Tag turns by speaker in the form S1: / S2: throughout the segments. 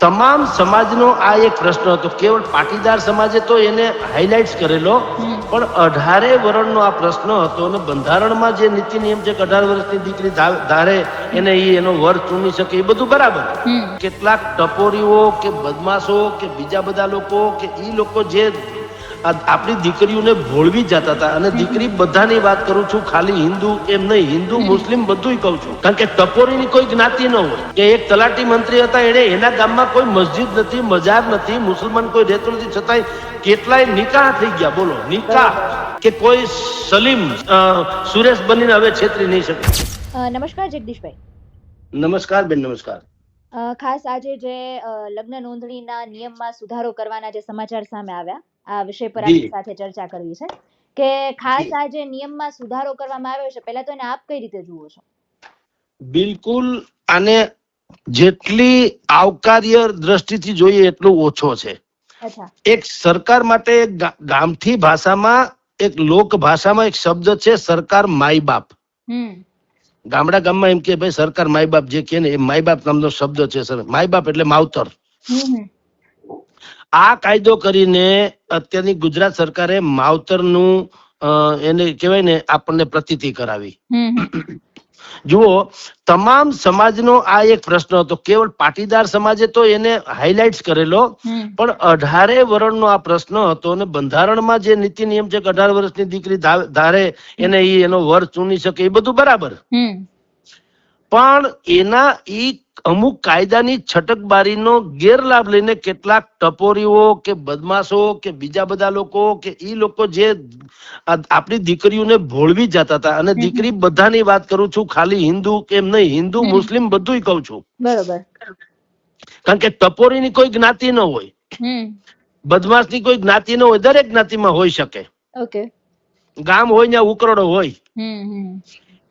S1: તમામ સમાજનો આ એક પ્રશ્ન હતો. કેવળ પાટીદાર સમાજે તો એને હાઇલાઇટ્સ કરેલો, પણ 18 વર્ષનો આ પ્રશ્ન હતો અને બંધારણમાં જે નીતિ નિયમ છે કે 18 વર્ષની દીકરી ધારે એને એનો વર ચૂમી શકે, એ બધું બરાબર. કેટલાક ટપોરીઓ કે બદમાશો કે બીજા બધા લોકો કે એ લોકો જે આપણી દીકરીઓને ભોળવી જતા હતા, અને દીકરી બધાની વાત કરું છું, ખાલી હિન્દુ એમ નહીં, હિન્દુ મુસ્લિમ બધું કહું છું. કારણ કે ટપોરીની કોઈ જ્ઞાતિ ન હોય. કે એક તલાટી મંત્રી હતા, એને એના ગામમાં કોઈ મસ્જિદ નથી, મજાર નથી, મુસલમાન કોઈ રહેતું નથી, છતાંય કેટલાય નિકાહ થઈ ગયા. બોલો, નિકાહ કે કોઈ સલીમ સુરેશ બનીને હવે છેતરી નહીં શકે.
S2: નમસ્કાર જગદીશભાઈ.
S1: નમસ્કાર બેન, નમસ્કાર.
S2: ખાસ આજે જે લગ્ન નોંધણીના નિયમમાં સુધારો કરવાના જે સમાચાર સામે આવ્યા, આ વિષય પર આપણી સાથે ચર્ચા કરવી છે કે ખાસ આ જે નિયમમાં સુધારો કરવામાં આવ્યો છે, પહેલા તો એને આપ કઈ રીતે જુઓ છો?
S1: બિલકુલ આને જેટલી આવકાર્ય દ્રષ્ટિથી જોઈએ એટલું ઓછો છે. એક સરકાર માટે ગામઠી ભાષામાં, એક લોક ભાષામાં એક શબ્દ છે સરકાર માય બાપ. ગામડા ગામમાં એમ કે ભાઈ સરકાર માય બાપ, જે કે ને એ માય બાપ નામનો શબ્દ છે. સર, માય બાપ એટલે માવતર. આ કાયદો કરીને અત્યારની ગુજરાત સરકારે માવતરનું એને કહેવાય ને આપણને પ્રતીતિ કરાવી. જુઓ, તમામ સમાજનો આ એક પ્રશ્ન હતો. કેવળ પાટીદાર સમાજે તો એને હાઇલાઇટ્સ કરેલો, પણ 18 વર્ષનો આ પ્રશ્ન હતો અને બંધારણમાં જે નીતિ નિયમ છે કે 18 વર્ષની દીકરી ધારે એને એનો વર ચૂમી શકે, એ બધું બરાબર. પણ એના અમુક કાયદાની છટકબારીનો ગેરલાભ લઈને કેટલાક ટપોરીઓ કે બદમાશો કે બીજા બધા લોકો કે એ લોકો જે આપણી દીકરીઓને ભોળવી જતા હતા, અને દીકરી બધાની વાત કરું છું, ખાલી હિન્દુ કેમ નહીં, હિન્દુ મુસ્લિમ બધું કહું છું. બરોબર. કારણ કે ટપોરીની કોઈ જ્ઞાતિ ન હોય, બદમાશની કોઈ જ્ઞાતિ ન હોય, દરેક જ્ઞાતિમાં હોઈ શકે. ગામ હોય ને ઉકરડો હોય.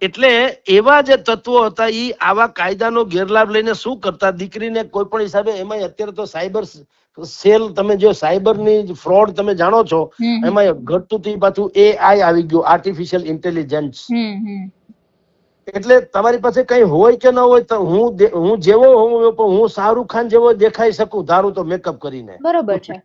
S1: એટલે એવા જે તત્વો હતા, એ આવા કાયદાનો ગેરલાભ લઈને શું કરતા, દીકરીને કોઈ પણ હિસાબે, એમાં અત્યારે તો સાયબર સેલ, તમે જો સાયબરની ફ્રોડ તમે જાણો છો, એમાં ઘટતું પાછું AI આવી ગયું, આર્ટિફિશિયલ ઇન્ટેલિજન્સ. એટલે તમારી પાસે કઈ હોય કે ન હોય, તો હું જેવો હોઉં પણ હું શાહરુખ ખાન જેવો દેખાઈ શકું, ધારું તો મેકઅપ કરીને. બરોબર છે.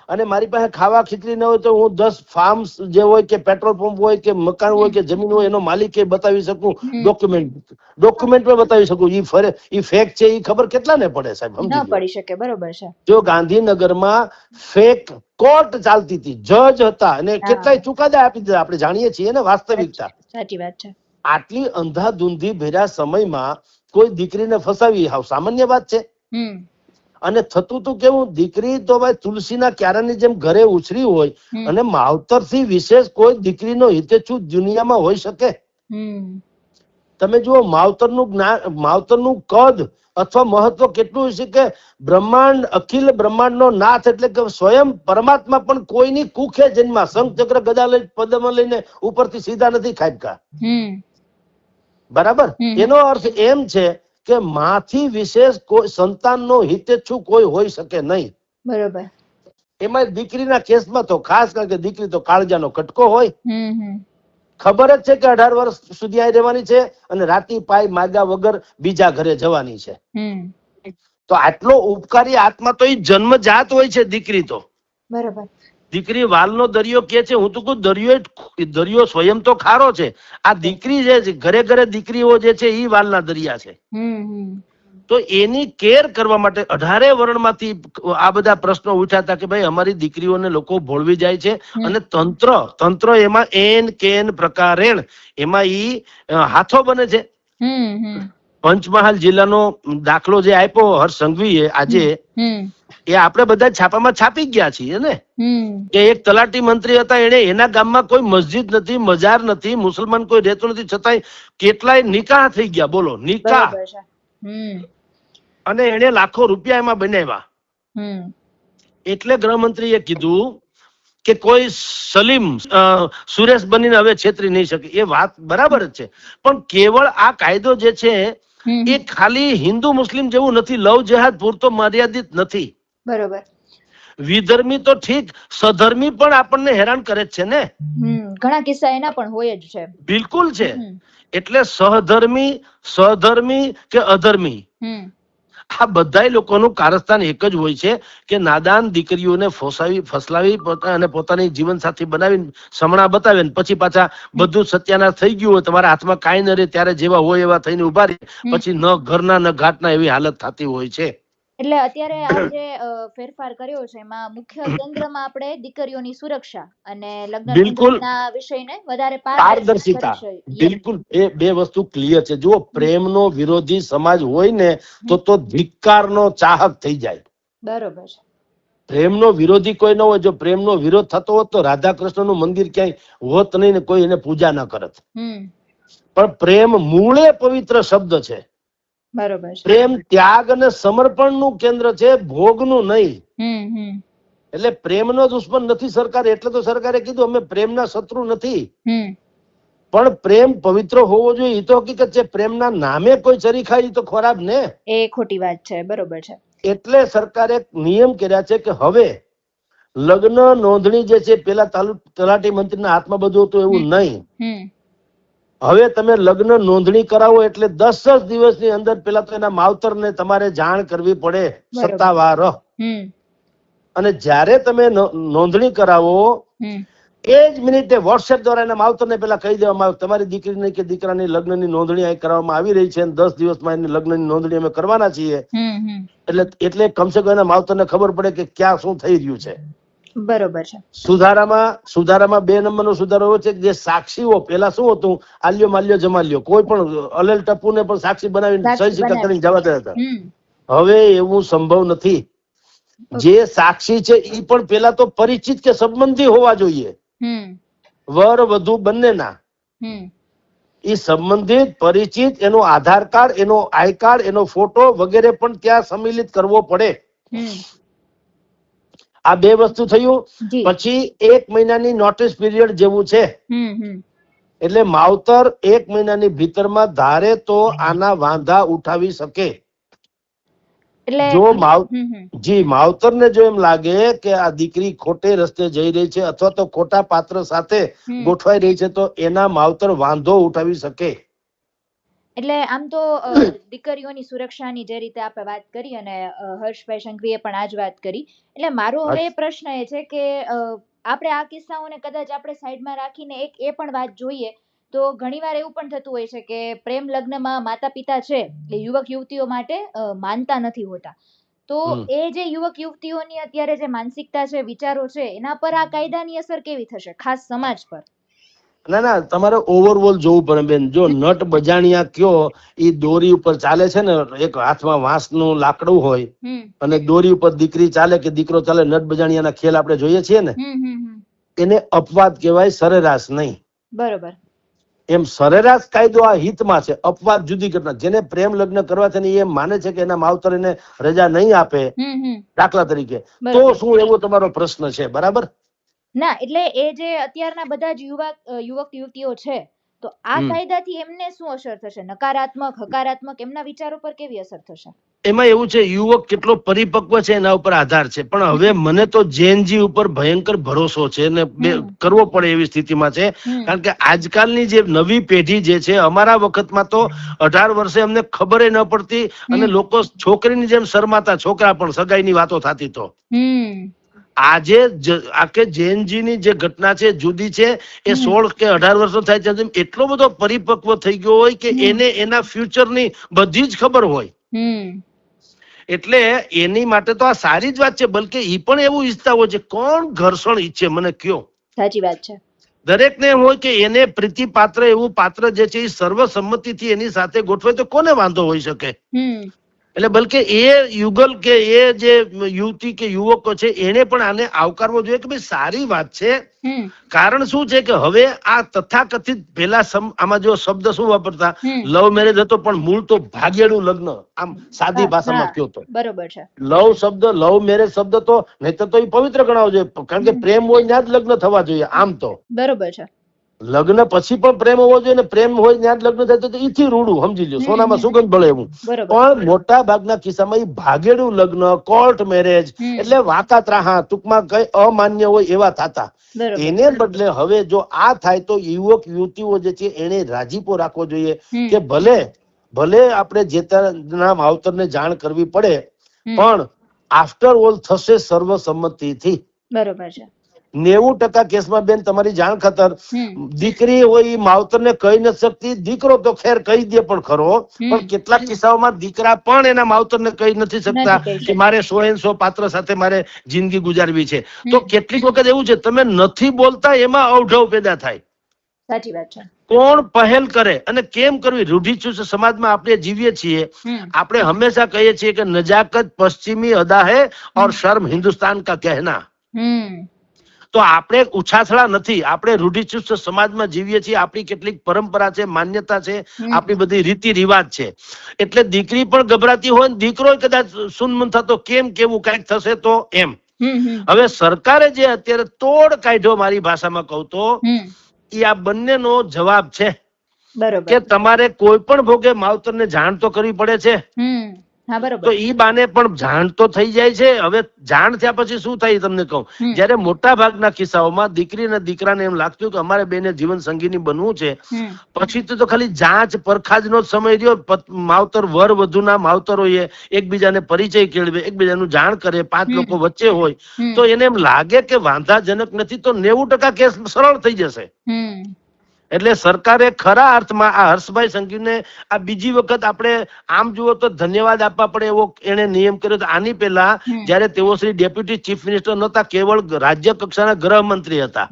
S1: અને મારી પાસે ખાવા ખીચડી ન હોય તો હું 10 ફાર્મ જે હોય કે પેટ્રોલ પંપ હોય કે મકાન હોય કે જમીન હોય એનો માલિક એ બતાવી શકું, ડોક્યુમેન્ટ બતાવી શકું. ઈ ફેક છે એ ખબર કેટલાને પડે સાહેબ? સમજી પડી શકે. બરોબર છે. જો ગાંધીનગરમાં ફેક કોર્ટ ચાલતી હતી, જજ હતા અને કેટલાય ચુકાદા આપી દીધા, આપણે જાણીએ છીએ ને વાસ્તવિકતા. સાચી વાત છે. આટલી અંધાધૂંધી ભેરા સમયમાં કોઈ દીકરીને ફસાવી હાવ સામાન્ય વાત છે. અને થતું તું કેવું, દીકરી તો ભાઈ તુલસીના ક્યારાની જેમ ઘરે ઉછરી હોય, અને માવતર થી વિશેષ કોઈ દીકરીનો હિતેચ્છુ દુનિયામાં હોઈ શકે? તમે જુઓ, માવતરનું કદ અથવા મહત્વ કેટલું હોય છે કે બ્રહ્માંડ, અખિલ બ્રહ્માંડનો નાથ એટલે કે સ્વયં પરમાત્મા પણ કોઈની કુખે જન્મા, શંખ ચક્ર ગદા લઈ પદમાં લઈને ઉપરથી સીધા નથી ખાબકા. બરાબર. એનો અર્થ એમ છે કે માથી વિશેષ કોઈ સંતાનનો હિતેચ્છુ કોઈ હોઈ શકે નહીં. બરોબર. એમાં દીકરીના કેસમાં તો ખાસ, કારણ કે દીકરી તો કાળજાનો કટકો હોય. ખબર જ છે કે 18 વર્ષ સુધી અહીં રહેવાની છે અને રાતી પાય માગ્યા વગર બીજા ઘરે જવાની છે. તો આટલો ઉપકારી આત્મા તો એ જન્મજાત હોય છે દીકરી તો. બરોબર. દીકરી વાલનો દરિયો કે છે, હું તો કહું દરિયો સ્વયં તો ખારો છે. આ દીકરી જે ઘરે ઘરે દીકરીઓ જે છે એ વાલના દરિયા છે. તો એની કેર કરવા માટે 18 વર્ષમાંથી આ બધા પ્રશ્નો ઉઠ્યા હતા કે ભાઈ અમારી દીકરીઓને લોકો ભોળવી જાય છે, અને તંત્ર એમાં એન કેન પ્રકારેણ એમાં ઈ હાથો બને છે. પંચમહાલ જિલ્લાનો દાખલો જે આપ્યો હર્ષ સંઘવીએ આજે, એ આપણે બધા છાપામાં છાપી ગયા છીએ ને, કે એક તલાટી મંત્રી હતા, એને એના ગામમાં કોઈ મસ્જિદ નથી, મજાર નથી, મુસલમાન કોઈ રહેતું નથી, છતાંય કેટલાય નિકાહ થઈ ગયા. બોલો, નિકાહ. અને એને લાખો રૂપિયા એમાં બનાવ્યા. એટલે ગૃહમંત્રીએ કીધું કે કોઈ સલીમ સુરેશ બનીને હવે છેતરી નહીં શકે. એ વાત બરાબર જ છે, પણ કેવળ આ કાયદો જે છે એ ખાલી હિન્દુ મુસ્લિમ જેવું નથી, લવ જેહાદ પૂરતો મર્યાદિત નથી. બરોબર. વિધર્મી તો ઠીક, સધર્મી પણ આપણને હેરાન કરે છે ને. ઘણા કિસ્સા એના પણ હોય જ છે. બિલકુલ છે. એટલે સહધર્મી, સધર્મી કે અધર્મી, આ બધાય લોકોનું કારસ્તાન એક જ હોય છે કે નાદાન દીકરીઓને ફસલાવી અને પોતાની જીવન સાથી બનાવીને સમણા બતાવે ને પછી પાછા બધું સત્યાનાશ થઈ ગયું હોય, તમારા હાથમાં કાંઈ ન રહે ત્યારે જેવા હોય એવા થઈને ઉભા રહે, પછી ન ઘરના ન ઘાટના એવી હાલત થતી હોય છે.
S2: એટલે અત્યારે આ જે ફેરફાર કર્યો છે એમાં મુખ્ય કેન્દ્રમાં આપણે દીકરીઓની સુરક્ષા અને લગ્ન નોંધણીના વિષયને વધારે
S1: પારદર્શિતા, બિલકુલ એ બે વસ્તુ ક્લિયર છે. જુઓ, પ્રેમનો વિરોધી સમાજ હોય ને તો ધિક્કારનો ચાહક થઈ જાય.
S2: બરોબર છે.
S1: પ્રેમનો વિરોધી કોઈ ન હોય. જો પ્રેમનો વિરોધ થતો હોત તો રાધા કૃષ્ણનું મંદિર ક્યાંય હોત નહીં ને કોઈ એને પૂજા ન કરત. પણ પ્રેમ મૂળે પવિત્ર શબ્દ છે.
S2: બરોબર છે.
S1: પ્રેમ ત્યાગ અને સમર્પણનું કેન્દ્ર છે, ભોગનું નહીં. એટલે પ્રેમનો દુશ્મન નથી સરકાર, એટલે તો સરકારે કીધું અમે પ્રેમના શત્રુ નથી. પણ પ્રેમ પવિત્ર હોવો જોઈએ એ તો હકીકત છે. પ્રેમના નામે કોઈ ચરી ખાય તો ખરાબ ને,
S2: એ ખોટી વાત છે. બરોબર છે.
S1: એટલે સરકારે નિયમ કર્યા છે કે હવે લગ્ન નોંધણી જે છે, પેલા તલાટી મંત્રીના હાથમાં બધું હતું એવું નહીં. હવે તમે લગ્ન નોંધણી કરાવો એટલે 10 દિવસની અંદર પેલા તો એના માવતરને તમારે જાણ કરવી પડે સત્તાવાર. અને જ્યારે તમે નોંધણી કરાવો એ જ મિનિટે વોટ્સએપ દ્વારા એના માવતરને પેલા કહી દેવામાં આવે તમારી દીકરીની કે દીકરાની લગ્નની નોંધણી અહીં કરવામાં આવી રહી છે અને 10 દિવસમાં એની લગ્નની નોંધણી અમે કરવાના છીએ. એટલે કમસે કમ એના માવતરને ખબર પડે કે ક્યાં શું થઈ રહ્યું છે.
S2: બરોબર છે.
S1: સુધારામાં 2 નંબરનો સુધારો એવો છે કે જે સાક્ષીઓ, પેલા શું હતું, આલ્યો માલ્યો જમાલ્યો, કોઈ પણ અલેલ ટપ્પુને પણ સાક્ષી બનાવીને સહી સિક્કા કરીને જવા દેતા હતા. હવે એવું સંભવ નથી. જે સાક્ષી છે એ પણ પેલા તો પરિચિત કે સંબંધી હોવા જોઈએ, વર વધુ બંનેના. એ સંબંધિત, પરિચિત, એનો આધાર કાર્ડ, એનો આઈ કાર્ડ, એનો ફોટો વગેરે પણ ત્યાં સંમિલિત કરવો પડે. આ 2 વસ્તુ થયું. પછી 1 મહિનાની નોટિસ પીરિયડ જેવું છે. એટલે માવતર 1 મહિનાની ભીતરમાં ધારે તો આના વાંધા ઉઠાવી શકે. જો માવતરને જો એમ લાગે કે આ દીકરી ખોટે રસ્તે જઈ રહી છે અથવા તો ખોટા પાત્ર સાથે ગોઠવાઈ રહી છે તો એના માવતર વાંધો ઉઠાવી શકે.
S2: એટલે આમ તો દીકરીઓની સુરક્ષાની જે રીતે આપણે વાત કરી અને હર્ષભાઈ સંઘવીએ પણ આ જ વાત કરી, એટલે મારો હવે પ્રશ્ન એ છે કે આપણે આ કિસ્સાઓને કદાચ આપણે સાઈડમાં રાખીને એક એ પણ વાત જોઈએ તો ઘણીવાર એવું પણ થતું હોય છે કે પ્રેમ લગ્નમાં માતા પિતા છે એ યુવક યુવતીઓ માટે માનતા નથી હોતા. તો એ જે યુવક યુવતીઓની અત્યારે જે માનસિકતા છે, વિચારો છે, એના પર આ કાયદાની અસર કેવી થશે, ખાસ સમાજ પર?
S1: ના, તમારે ઓવરઓલ જોવું પડે બેન. જો નટ બજાણિયા કયો એ દોરી ઉપર ચાલે છે ને, એક હાથમાં વાંસનું લાકડું હોય અને દોરી ઉપર દીકરી ચાલે કે દીકરો ચાલે, નટ બજાણિયાના ખેલ આપણે જોઈએ છીએ ને, એને અપવાદ કહેવાય, સરેરાશ નહીં.
S2: બરોબર.
S1: એમ સરેરાશ કાયદો આ હિતમાં છે, અપવાદ જુદી ઘટના. જેને પ્રેમ લગ્ન કરવા છે ને એ માને છે કે એના માવતર એને રજા નહીં આપે, દાખલા તરીકે, તો શું એવો તમારો પ્રશ્ન છે? બરાબર
S2: ના, એટલે એ જે અત્યારના બધા જ યુવક યુવતીઓ છે તો આ કાયદાથી એમને શું અસર થશે? નકારાત્મક, હકારાત્મક, એમના વિચારો પર કેવી અસર થશે?
S1: એમાં એવું છે, યુવક કેટલો પરિપક્વ છે એના ઉપર આધાર છે. પણ હવે મને તો જેનજી ઉપર ભયંકર ભરોસો છે ને કરવો પડે એવી સ્થિતિમાં છે. કારણ કે આજકાલની જે નવી પેઢી જે છે, અમારા વખતમાં તો 18 વર્ષે અમને ખબર ન પડતી અને લોકો છોકરીની જેમ શરમાતા, છોકરા પણ સગાઈની વાતો થતી. તો આજે આખે જેનજી ની જે ઘટના છે જુદી છે. એ 16 કે 18 વર્ષનો થાય છે, એટલો બધો પરિપક્વ થઈ ગયો હોય કે એને એના ફ્યુચરની બધી જ ખબર હોય. એટલે એની માટે તો આ સારી જ વાત છે. બલકે ઈ પણ એવું ઈચ્છતા હોય છે. કોણ ઘર્ષણ ઈચ્છે? મને કયો.
S2: સાચી વાત છે.
S1: દરેક ને હોય કે એને પ્રીતિ પાત્ર એવું પાત્ર જે છે એ સર્વસંમતિથી એની સાથે ગોઠવે તો કોને વાંધો હોઈ શકે? એટલે બલકે એ યુગલ કે એ જે યુવતી કે યુવકો છે એને પણ આને આવકારવો જોઈએ કે ભાઈ સારી વાત છે. કારણ શું છે કે હવે આ તથાકથિત પેલા આમાં જો શબ્દ શું વાપરતા, લવ મેરેજ હતો પણ મૂળ તો ભાગેડું લગ્ન, આમ સાદી ભાષામાં કયો તો.
S2: બરોબર છે.
S1: લવ શબ્દ, લવ મેરેજ શબ્દ તો નહીતર તો એ પવિત્ર ગણાવો જોઈએ, કારણ કે પ્રેમ હોય ત્યાં જ લગ્ન થવા જોઈએ. આમ તો
S2: બરોબર છે.
S1: લગ્ન પછી પણ પ્રેમ હોવો જોઈએ ને પ્રેમ હોય ત્યાં જ લગ્ન થાય તો એથી રૂડું, સમજી લો, સોનામાં સુગંધ ભળે એવું. પણ મોટા ભાગના કિસ્સામાં એ ભાગેડું લગ્ન, કોર્ટ મેરેજ, એટલે વાંકા ત્રાહા, ટૂંકમાં કઈ અમાન્ય હોય એવા થતા. એને બદલે હવે જો આ થાય તો યુવક યુવતીઓ જે છે એને રાજીપો રાખવો જોઈએ કે ભલે ભલે આપણે જેતાના માવતરને જાણ કરવી પડે, પણ આફ્ટર ઓલ થશે સર્વસંમતિથી.
S2: બરોબર છે.
S1: 90% કેસમાં બેન તમારી જાણ ખાતર દીકરી હોય માવતરને કહી નથી શકતી, દીકરો તો ખેર કહી દે પણ ખરો, પણ કેટલાક કિસ્સાઓમાં દીકરા પણ એના માવતરને કહી નથી શકતા કે મારે 100 પાત્ર સાથે મારે જિંદગી ગુજારવી છે. તો કેટલીક વખત એવું છે તમે નથી બોલતા એમાં અવઢવ પેદા થાય.
S2: સાચી વાત છે.
S1: કોણ પહેલ કરે અને કેમ કરવી? રૂઢિચુસ્ત સમાજમાં આપણે જીવીએ છીએ. આપણે હંમેશા કહીએ છીએ કે નજાકત પશ્ચિમી અદા હૈ और शर्म हिंदुस्तान का कहना. તો આપણે ઉછાછળા નથી, આપણે રૂઢિચુસ્ત સમાજમાં જીવીએ છીએ. આપણી કેટલીક પરંપરા છે, માન્યતા છે, આપણી બધી રીતિ રિવાજ છે. એટલે દીકરી પણ ગભરાતી હોય, દીકરો કદાચ સુનમન થતો કેમ કેવું કઈક થશે તો એમ. હવે સરકારે જે અત્યારે તોડ કાઢ્યો, મારી ભાષામાં કહું તો એ આ બંનેનો જવાબ છે કે તમારે કોઈ પણ ભોગે માવતરને જાણ તો કરવી પડે છે. તો ઈ બાને પણ જાણ તો થઈ જાય છે. હવે જાણ થયા પછી શું થાય તમને કહું, જયારે મોટા ભાગના કિસ્સાઓમાં દીકરી અને દીકરાને એમ લાગતું કે અમારે બેને જીવન સંગીની બનવું છે, પછી તો ખાલી જાંચ પરખાજનો જ સમય રહ્યો. માવતર વર વધુના માવતરોએ એકબીજાને પરિચય કેળવે, એકબીજાનું જાણ કરે, 5 લોકો વચ્ચે હોય તો એને એમ લાગે કે વાંધાજનક નથી, તો 90% કેસ સરળ થઈ જશે. એટલે સરકારે ખરા અર્થમાં આ હર્ષભાઈ સંઘવીને આ બીજી વખત આપણે આમ જુઓ તો ધન્યવાદ આપવા પડે એવો એને નિયમ કર્યો. આની પહેલા જયારે તેઓ શ્રી ડેપ્યુટી ચીફ મિનિસ્ટર નહોતા, કેવળ રાજ્ય કક્ષાના ગૃહમંત્રી હતા,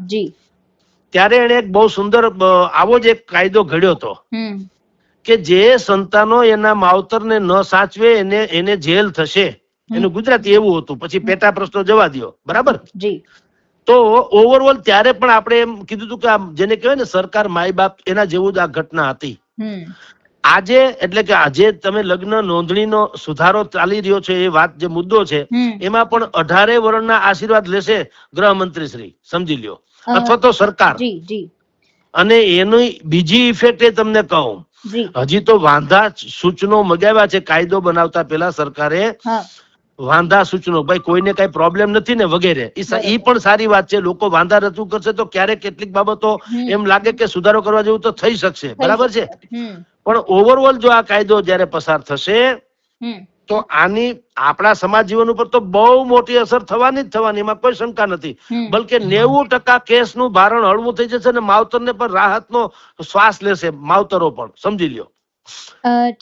S1: ત્યારે એને એક બહુ સુંદર આવો જ એક કાયદો ઘડ્યો હતો કે જે સંતાનો એના માવતરને ન સાચવે એને જેલ થશે. એનું ગુજરાતી એવું હતું, પછી પેટા પ્રશ્નો જવા દો, બરાબર. તો ઓવરઓલ ત્યારે પણ આપણે એમ કીધું હતું કે જેને કહેવાય ને સરકાર માય બાપ, એના જેવું જ આ ઘટના હતી. આજે એટલે કે આજે તમે લગ્ન નોંધણીનો સુધારો ચાલી રહ્યો છે, એ વાત જે મુદ્દો છે એમાં પણ 18 વર્ષના આશીર્વાદ લેશે ગૃહમંત્રી શ્રી, સમજી લ્યો, અથવા તો સરકાર. અને એની બીજી ઇફેક્ટ એ તમને કહું, હજી તો વાંધા સૂચનો મગાવ્યા છે કાયદો બનાવતા પહેલા સરકારે. વાંધા સૂચનો, ભાઈ કોઈને કઈ પ્રોબ્લેમ નથી ને વગેરે, એ પણ સારી વાત છે. લોકો વાંધા રજૂ કરશે તો ક્યારેક કેટલીક બાબતો એમ લાગે કે સુધારો કરવા જેવું તો થઈ શકશે, બરાબર છે. પણ ઓવરઓલ જો આ કાયદો જયારે પસાર થશે તો આની આપણા સમાજ જીવન ઉપર તો બહુ મોટી અસર થવાની જ થવાની, એમાં કોઈ શંકા નથી. બલકે 90% કેસનું ભારણ હળવું થઈ જશે અને માવતરને પણ રાહતનો શ્વાસ લેશે, માવતરો પણ, સમજી લ્યો.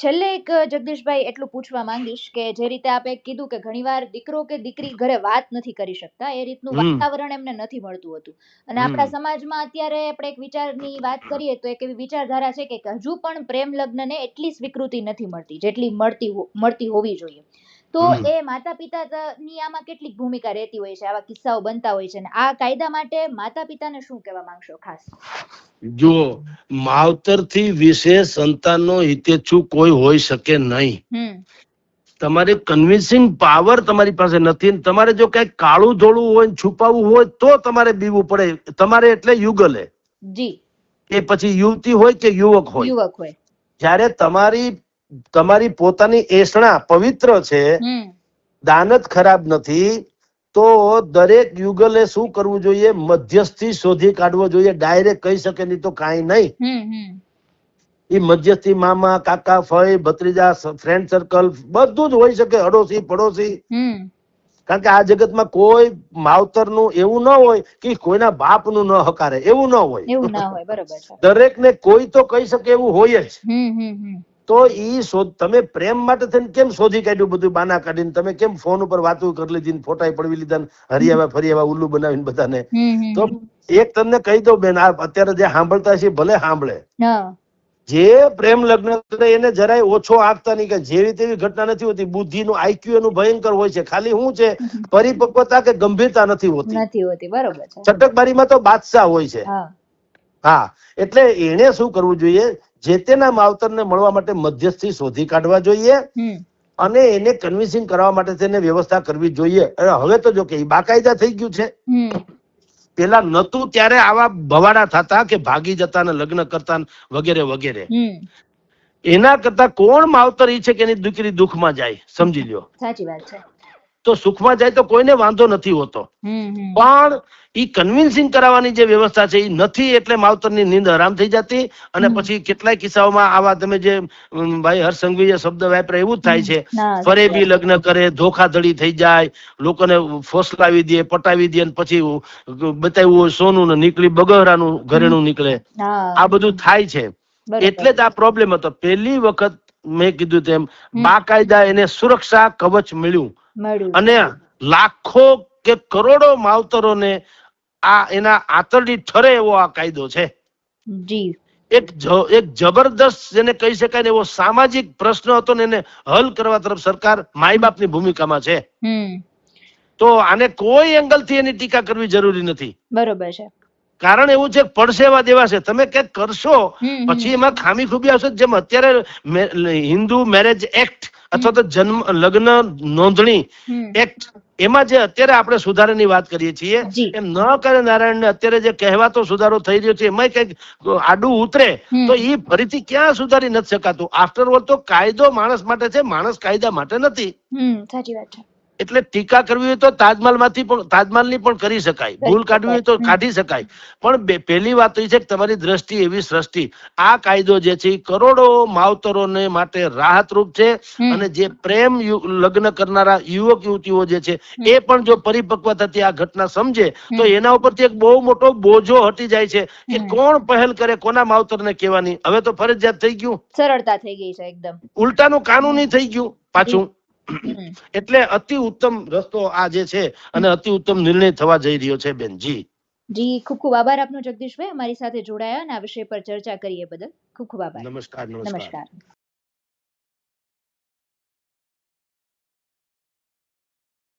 S2: છેલ્લે એક જગદીશભાઈ એટલું પૂછવા માંગીશ કે જે રીતે આપે કીધું કે ઘણીવાર દીકરો કે દીકરી ઘરે વાત નથી કરી શકતા, એ રીતનું વાતાવરણ એમને નથી મળતું હતું. અને આપણા સમાજમાં અત્યારે આપણે એક વિચારની વાત કરીએ તો એક એવી વિચારધારા છે કે હજુ પણ પ્રેમ લગ્નને એટલી સ્વીકૃતિ નથી મળતી જેટલી મળતી હોવી જોઈએ. તો એ માતા પિતાની આમાં કેટલીક ભૂમિકા રહેતી હોય છે, આવા કિસ્સાઓ બનતા હોય છે, અને આ કાયદા માટે માતા પિતાને શું કહેવા માંગશો ખાસ?
S1: જો માવતરથી વિશેષ સંતાનનો હિતેચ્છુ કોઈ હોઈ શકે નહીં. તમારે કન્વિન્સિંગ પાવર તમારી પાસે નથી. તમારે જો કઈ કાળું ધોળું હોય, છુપાવવું હોય તો તમારે બીવું પડે. તમારે એટલે યુગલે એ પછી યુવતી હોય કે યુવક હોય, જયારે તમારી પોતાની એસણા પવિત્ર છે, દાનત ખરાબ નથી, તો દરેક યુગલે શું કરવું જોઈએ? મધ્યસ્થી શોધી કાઢવો જોઈએ. ડાયરેક્ટ કહી શકે નહીં તો કાંઈ નહીં. એ મધ્યસ્થી મામા, કાકા, ફઈ, ભત્રીજા, ફ્રેન્ડ સર્કલ બધું જ હોઈ શકે, અડોશી પડોશી. કારણ કે આ જગતમાં કોઈ માવતરનું એવું ન હોય કે કોઈના બાપનું ન હકારે, એવું ન હોય. દરેકને કોઈ તો કહી શકે એવું હોય જ. તો ઈ તમે પ્રેમ માટે થઈને કેમ શોધી કાઢ્યું બધું બાના કાઢીને? તમે કેમ ફોન ઉપર વાતો કરી લીધી, ફોટા પડવી લીધા, હરિયાવા ફરિયાવા ઉલ્લુ બનાવીને બધાને? તો એક તમને કહી દઉં બેન, આ અત્યારે જે સાંભળતા છે ભલે સાંભળે, જે પ્રેમ લગ્ન કરે એને જરાય ઓછો આપતા નહીં, કે જેવી તેવી ઘટના નથી હોતી. બુદ્ધિનું આઈક્યુ એનું ભયંકર હોય છે. ખાલી શું છે, પરિપક્વતા કે ગંભીરતા નથી હોતી.
S2: બરોબર.
S1: ચટકબારીમાં તો બાદશાહ હોય છે. હા, એટલે એને શું કરવું જોઈએ? જે તેના માવતરને મળવા માટે મધ્યસ્થી શોધી કાઢવા જોઈએ અને એને કન્વિન્સિંગ કરવા માટે તેને વ્યવસ્થા કરવી જોઈએ. હવે તો જો કે બાકાયદા થઈ ગયું છે. પેલા નતું ત્યારે આવા ભવાડા થતા કે ભાગી જતા ને લગ્ન કરતા વગેરે વગેરે. એના કરતા કોણ માવતર ઈ છે કે એની દીકરી દુઃખમાં જાય, સમજી લ્યો.
S2: સાચી વાત છે.
S1: તો સુખમાં જાય તો કોઈને વાંધો નથી હોતો, પણ ઈ કન્વિન્સિંગ કરાવવાની જે વ્યવસ્થા છે એ નથી, એટલે માવતરની નીંદ હરામ થઈ જતી. અને પછી કેટલાય કિસ્સાઓમાં આવા તમે જે ભાઈ હર્ષ સંઘવીએ શબ્દ વાપર્યા એવું જ થાય છે. ફરેબી લગ્ન કરે, ધોખાધડી થઈ જાય, લોકોને ફોસલાવી દે, પટાવી દે, અને પછી બતાવ્યું હોય સોનું ને નીકળી બગોરાનું ઘરેણું નીકળે. આ બધું થાય છે. એટલે જ આ પ્રોબ્લેમ હતો. પહેલી વખત મેં કીધું તેમ બાકાયદા એને સુરક્ષા કવચ મળ્યું, અને લાખો કે કરોડો માવતરોને આ એના આંતરડી ઠરે એવો આ કાયદો છે. એક જબરદસ્ત જેને કહી શકાય ને એવો સામાજિક પ્રશ્ન હતો ને એને હલ કરવા તરફ સરકાર માય બાપની ભૂમિકામાં છે. તો આને કોઈ એંગલ થી એની ટીકા કરવી જરૂરી નથી.
S2: બરોબર છે.
S1: કારણ એવું છે પડસેવા દેવા છે. તમે કંઈક કરશો પછી એમાં ખામી ખૂબી આવશે. જેમ અત્યારે હિન્દુ મેરેજ એક્ટ અથવા તો જન્મ લગ્ન નોંધણી એક્ટ, એમાં જે અત્યારે આપણે સુધારાની વાત કરીએ છીએ, એમ ન કરે નારાયણ ને અત્યારે જે કહેવાતો સુધારો થઈ રહ્યો છે એમાં કઈક આડું ઉતરે તો એ ફરીથી ક્યાં સુધારી નથી શકાતું. આફ્ટર ઓલ તો કાયદો માણસ માટે છે, માણસ કાયદા માટે નથી.
S2: સાચી વાત છે.
S1: એટલે ટીકા કરવી હોય તો તાજમહાલની પણ કરી શકાય, ભૂલ કાઢવી હોય તો કાઢી શકાય. પણ પહેલી વાત એ છે કે તમારી દ્રષ્ટિ એવી સૃષ્ટિ, આ કાયદો જે છે એ કરોડો માવતરોને માટે રાહતરૂપ છે. અને જે પ્રેમ લગ્ન કરનારા યુવક યુવતીઓ જે છે એ પણ જો પરિપક્વ થતી આ ઘટના સમજે તો એના ઉપરથી એક બહુ મોટો બોજો હટી જાય છે કે કોણ પહેલ કરે, કોના માવતરને કહેવાની. હવે તો ફરજિયાત થઈ ગયું,
S2: સરળતા થઈ ગઈ છે એકદમ,
S1: ઉલટાનું કાનૂની થઈ ગયું પાછું. એટલે અતિ ઉત્તમ રસ્તો આ જે છે અને અતિ ઉત્તમ નિર્ણય થવા જઈ રહ્યો છે બેનજી.
S2: જી ખૂબ ખૂબ આભાર આપનો જગદીશભાઈ, અમારી સાથે જોડાયા અને આ વિષય પર ચર્ચા કરીએ બદલ ખૂબ ખૂબ આભાર.
S1: નમસ્કાર.
S2: નમસ્કાર.